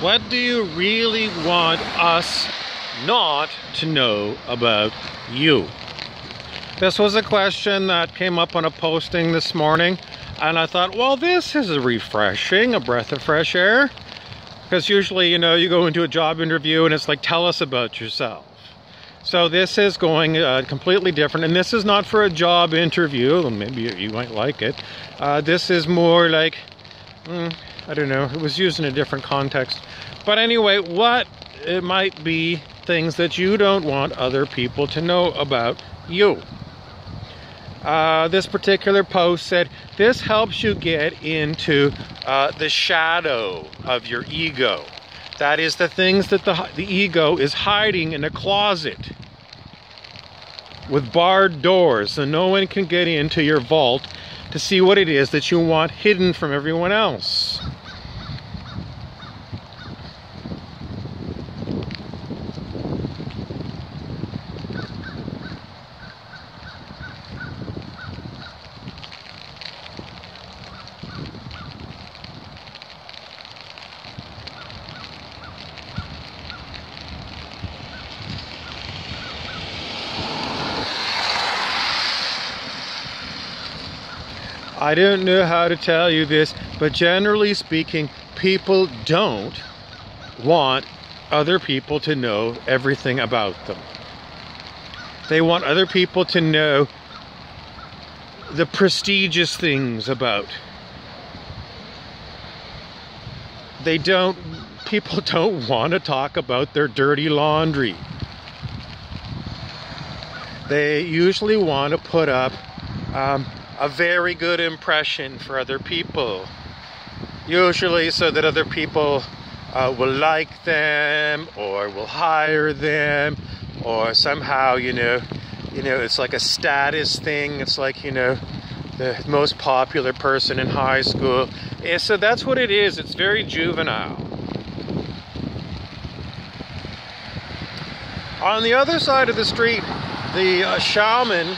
What do you really want us not to know about you? This was a question that came up on a posting this morning, and I thought, well, this is refreshing, a breath of fresh air. Because usually, you know, you go into a job interview and it's like, tell us about yourself. So this is going completely different, and this is not for a job interview. Maybe you might like it. This is more like, I don't know, it was used in a different context. But anyway, what it might be things that you don't want other people to know about you. This particular post said, this helps you get into the shadow of your ego. That is the things that the ego is hiding in a closet with barred doors, so no one can get into your vault to see what it is that you want hidden from everyone else. I don't know how to tell you this, but generally speaking, people don't want other people to know everything about them. They want other people to know the prestigious things about. People don't want to talk about their dirty laundry. They usually want to put up a very good impression for other people, usually so that other people will like them or will hire them, or somehow, you know, it's like a status thing. It's like, you know, the most popular person in high school. And so that's what it is. It's very juvenile. On the other side of the street, the shaman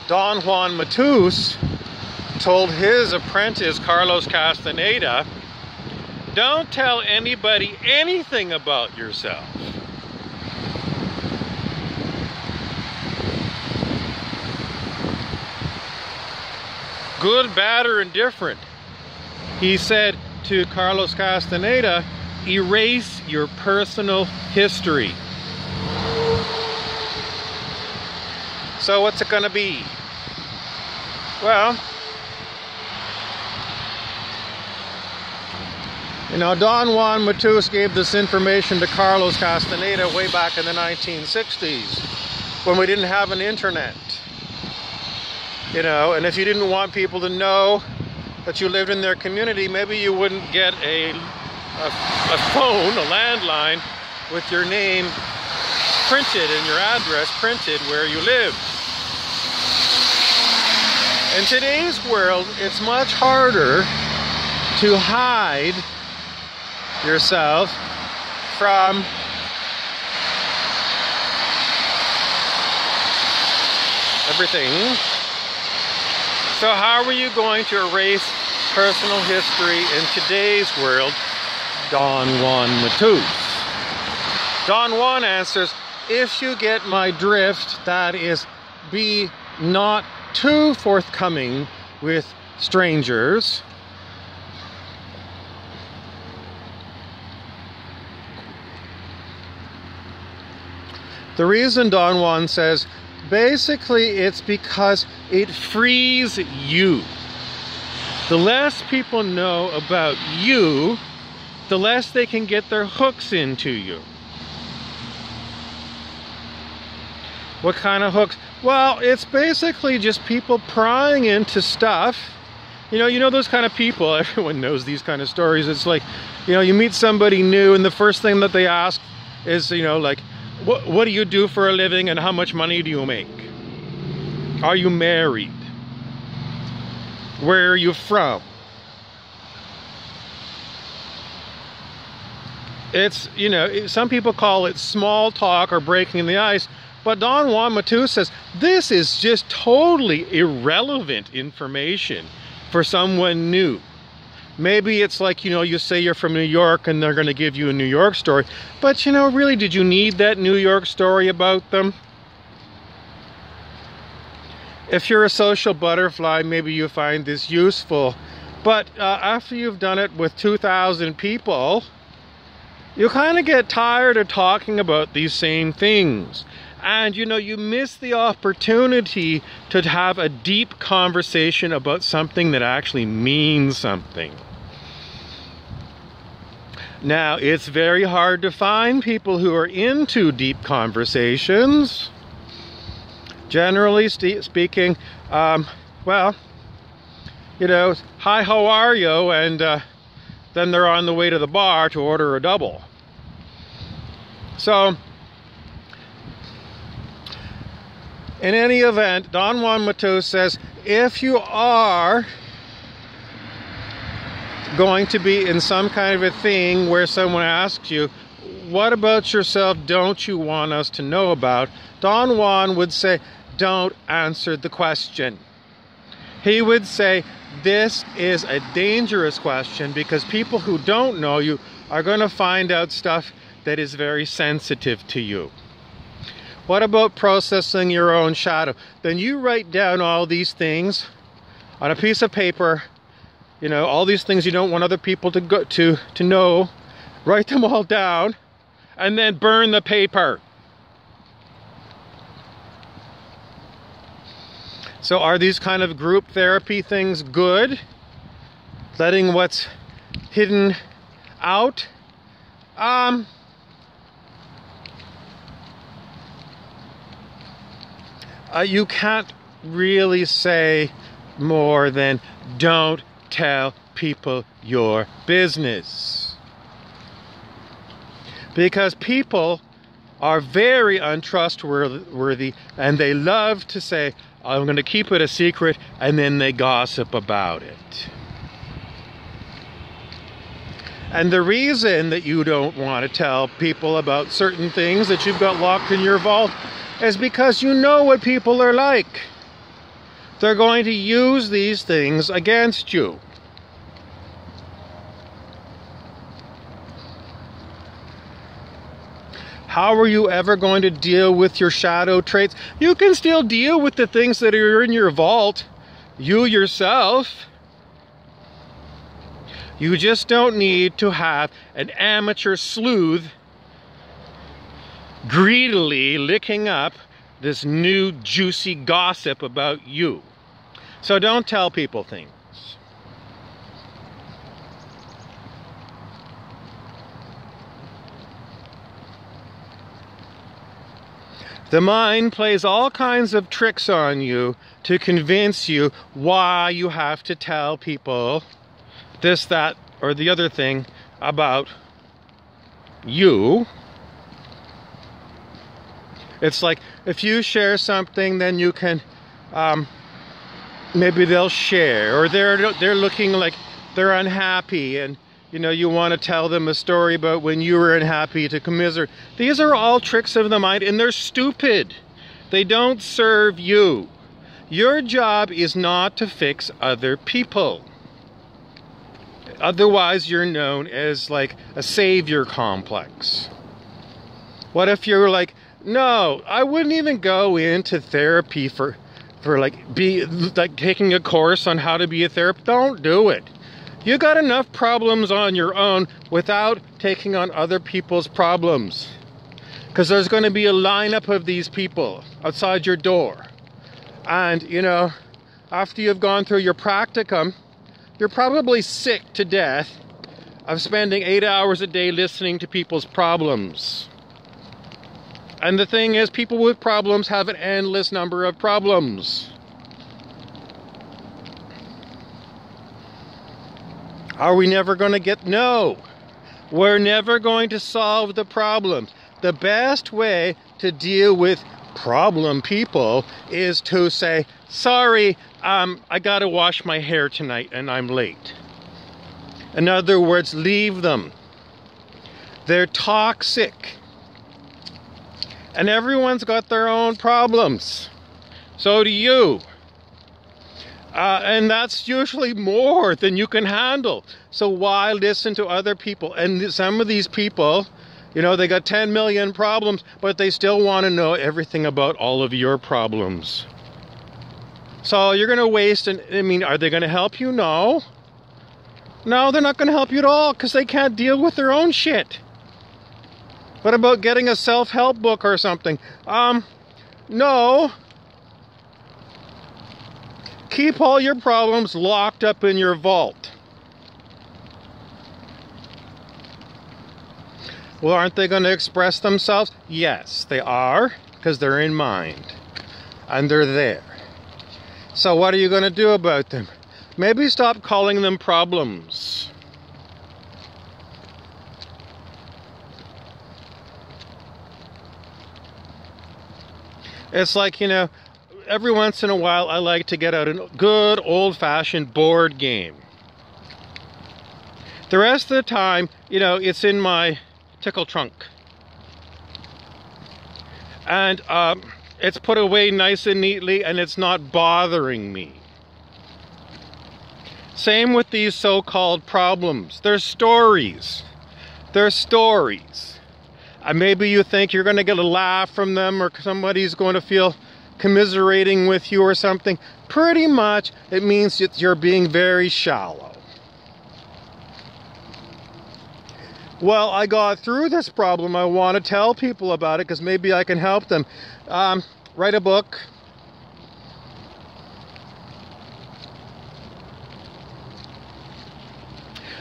Don Juan Matus told his apprentice Carlos Castaneda, don't tell anybody anything about yourself. Good, bad, or indifferent. He said to Carlos Castaneda, erase your personal history. So what's it going to be? Well, you know, Don Juan Matus gave this information to Carlos Castaneda way back in the 1960s, when we didn't have an internet. You know, and if you didn't want people to know that you lived in their community, maybe you wouldn't get a phone, a landline, with your name printed and your address printed where you live. In today's world, it's much harder to hide yourself from everything. So how are you going to erase personal history in today's world? Don Juan Matus. Don Juan answers, if you get my drift, that is, be not too forthcoming with strangers. The reason Don Juan says, basically it's because it frees you. The less people know about you, the less they can get their hooks into you. What kind of hooks? Well, it's basically just people prying into stuff. You know those kind of people, everyone knows these kind of stories. It's like, you know, you meet somebody new and the first thing that they ask is, you know, like, what do you do for a living and how much money do you make? Are you married? Where are you from? It's, you know, some people call it small talk or breaking the ice, but Don Juan Matus says this is just totally irrelevant information for someone new. maybe it's like, you say you're from New York and they're going to give you a New York story. But, really, did you need that New York story about them? If you're a social butterfly, maybe you find this useful. But after you've done it with 2,000 people, you kind of get tired of talking about these same things. And, you miss the opportunity to have a deep conversation about something that actually means something. Now, it's very hard to find people who are into deep conversations. Generally speaking, well, hi, how are you? And then they're on the way to the bar to order a double. So, in any event, Don Juan Matus says, if you are going to be in some kind of a thing where someone asks you, what about yourself don't you want us to know about? Don Juan would say, don't answer the question. He would say, this is a dangerous question because people who don't know you are going to find out stuff that is very sensitive to you. What about processing your own shadow? Then you write down all these things on a piece of paper, all these things you don't want other people to know. Write them all down and then burn the paper. So are these kind of group therapy things good? Letting what's hidden out? You can't really say more than don't tell people your business. Because people are very untrustworthy and they love to say, I'm going to keep it a secret, and then they gossip about it. And the reason that you don't want to tell people about certain things that you've got locked in your vault is because you know what people are like. They're going to use these things against you. How are you ever going to deal with your shadow traits? You can still deal with the things that are in your vault, you yourself. You just don't need to have an amateur sleuth greedily licking up this new juicy gossip about you. So don't tell people things. The mind plays all kinds of tricks on you to convince you why you have to tell people this, that, or the other thing about you. It's like if you share something, then you can, maybe they'll share, or they're looking like they're unhappy, and you want to tell them a story about when you were unhappy to commiserate. These are all tricks of the mind, and they're stupid. They don't serve you. Your job is not to fix other people. Otherwise, you're known as like a savior complex. What if you're like, no, I wouldn't even go into therapy for taking a course on how to be a therapist. Don't do it. You got enough problems on your own without taking on other people's problems. Because there's going to be a lineup of these people outside your door. And, after you've gone through your practicum, you're probably sick to death of spending 8 hours a day listening to people's problems. And the thing is, people with problems have an endless number of problems. Are we never going to get? No. We're never going to solve the problems. The best way to deal with problem people is to say, sorry, I got to wash my hair tonight and I'm late. In other words, leave them. They're toxic. And everyone's got their own problems. So do you. And that's usually more than you can handle. So why listen to other people? And some of these people, you know, they got 10 million problems, but they still want to know everything about all of your problems. So you're going to waste, I mean, are they going to help you? No. No, they're not going to help you at all because they can't deal with their own shit. What about getting a self-help book or something? No. Keep all your problems locked up in your vault. Well, aren't they going to express themselves? Yes, they are, because they're in mind. And they're there. So what are you going to do about them? Maybe stop calling them problems. It's like, you know, every once in a while I like to get out a good old-fashioned board game. The rest of the time, you know, it's in my tickle trunk. And it's put away nice and neatly and it's not bothering me. Same with these so-called problems. They're stories. They're stories. And maybe you think you're going to get a laugh from them or somebody's going to feel commiserating with you or something. Pretty much it means that you're being very shallow. Well, I got through this problem. I want to tell people about it because maybe I can help them. Write a book.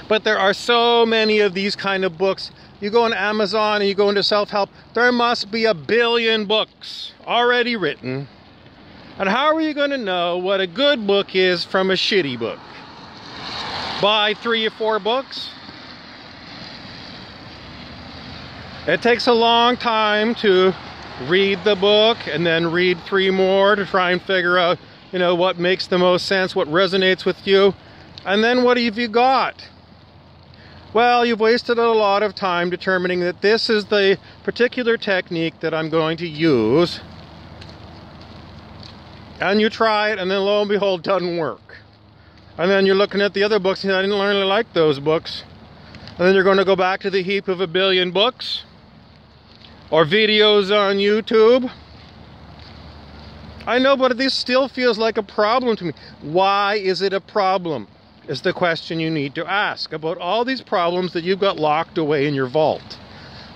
But there are so many of these kind of books. You go on Amazon and you go into self-help, there must be 1 billion books already written. And how are you going to know what a good book is from a shitty book? Buy 3 or 4 books? It takes a long time to read the book and then read 3 more to try and figure out, you know, what makes the most sense, what resonates with you. And then what have you got? Well, you've wasted a lot of time determining that this is the particular technique that I'm going to use. And you try it, and then lo and behold, it doesn't work. And then you're looking at the other books, and I didn't really like those books. And then you're going to go back to the heap of 1 billion books. Or videos on YouTube. I know, but this still feels like a problem to me. Why is it a problem? Is the question you need to ask about all these problems that you've got locked away in your vault.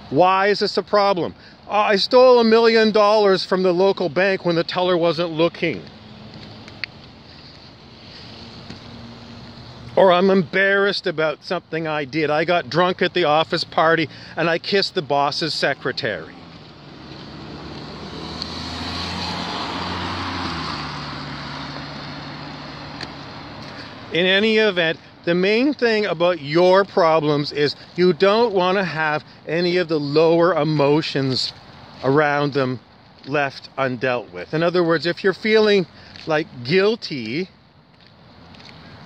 Why is this a problem? I stole $1 million from the local bank when the teller wasn't looking. Or I'm embarrassed about something I did. I got drunk at the office party and I kissed the boss's secretary. In any event, the main thing about your problems is you don't want to have any of the lower emotions around them left undealt with. In other words, if you're feeling like guilty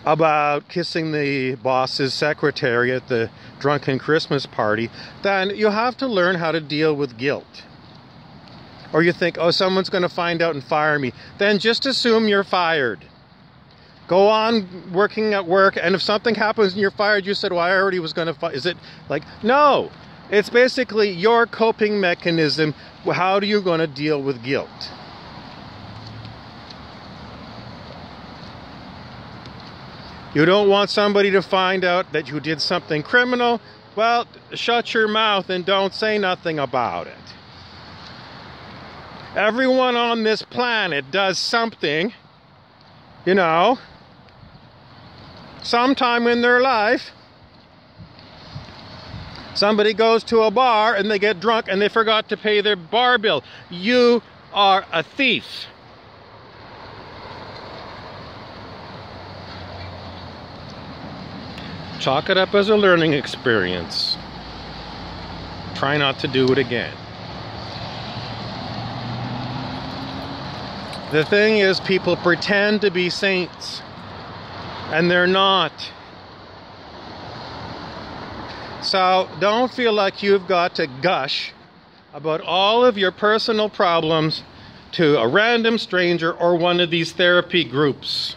about kissing the boss's secretary at the drunken Christmas party, then you have to learn how to deal with guilt. Or you think, oh, someone's going to find out and fire me. Then just assume you're fired. Go on working at work, and if something happens and you're fired, you said, well, I already was going to fire. Is it like, no. It's basically your coping mechanism. How are you going to deal with guilt? You don't want somebody to find out that you did something criminal. Well, shut your mouth and don't say nothing about it. Everyone on this planet does something, you know, sometime in their life. Somebody goes to a bar and they get drunk and they forgot to pay their bar bill. You are a thief. Chalk it up as a learning experience. Try not to do it again. The thing is, people pretend to be saints, and they're not. So don't feel like you've got to gush about all of your personal problems to a random stranger or one of these therapy groups.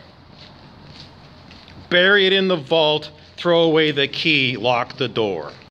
bury it in the vault, throw away the key, lock the door.